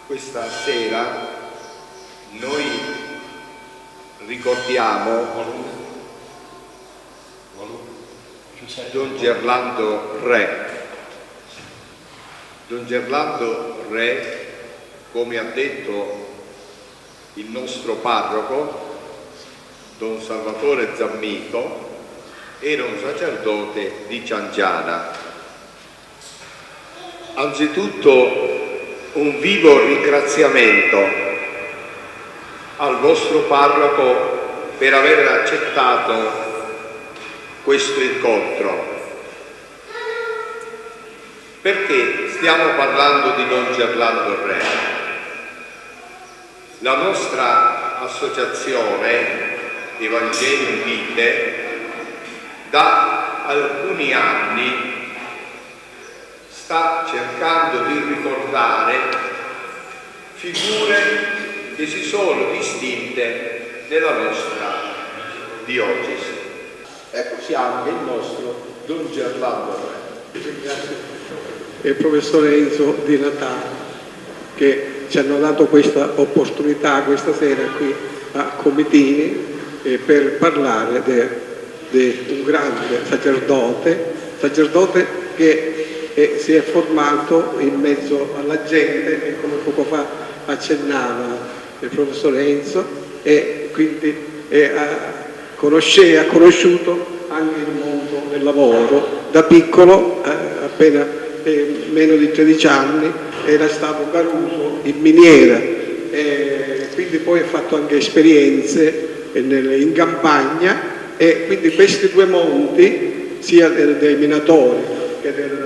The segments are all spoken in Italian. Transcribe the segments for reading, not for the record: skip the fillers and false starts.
Questa sera noi ricordiamo Don Gerlando Re. Don Gerlando Re, come ha detto il nostro parroco, Don Salvatore Zammico, era un sacerdote di Ciangiana. Anzitutto un vivo ringraziamento al vostro parroco per aver accettato questo incontro. Perché stiamo parlando di Don Gerlando Re? La nostra associazione Evangelium Vitae da alcuni anni sta cercando di ricordare figure che si sono distinte nella nostra diocesi. Ecco, siamo anche il nostro Don Gerlando Re. E il professore Enzo Di Natale, che ci hanno dato questa opportunità questa sera qui a Comitini per parlare di un grande sacerdote che si è formato in mezzo alla gente, e come poco fa accennava il professore Enzo, e quindi ha conosciuto anche il mondo del lavoro. Da piccolo, appena meno di 13 anni, era stato garuso in miniera, e quindi poi ha fatto anche esperienze in campagna, e quindi questi due mondi, sia dei minatori che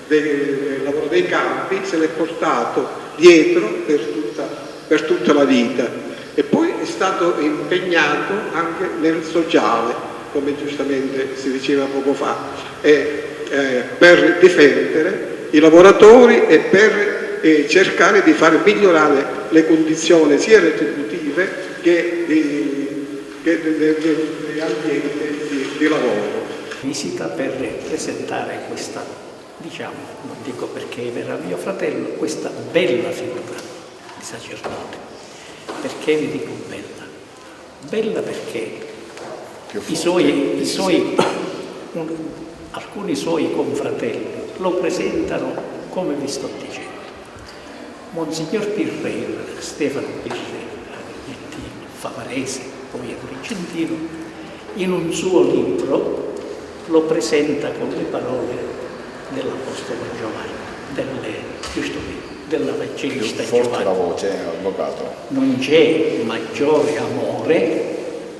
del lavoro dei campi, se l'è portato dietro per tutta la vita. E poi è stato impegnato anche nel sociale, come giustamente si diceva poco fa, per difendere i lavoratori e per cercare di far migliorare le condizioni sia retributive che degli ambienti di lavoro. Visita per presentare questa, non dico perché era mio fratello, questa bella figura di sacerdote. Perché vi dico bella? Bella perché alcuni suoi confratelli lo presentano come vi sto dicendo. Monsignor Pirrera, Stefano Pirrera, argentino, favarese, poi agrigentino, in un suo libro lo presenta con le parole dell'Apostolo Giovanni, dell'Evangelista Giovanni. Forte la voce, avvocato. Non c'è maggiore amore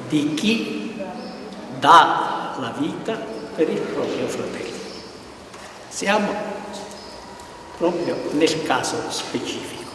di chi dà la vita per il proprio fratello. Siamo proprio nel caso specifico.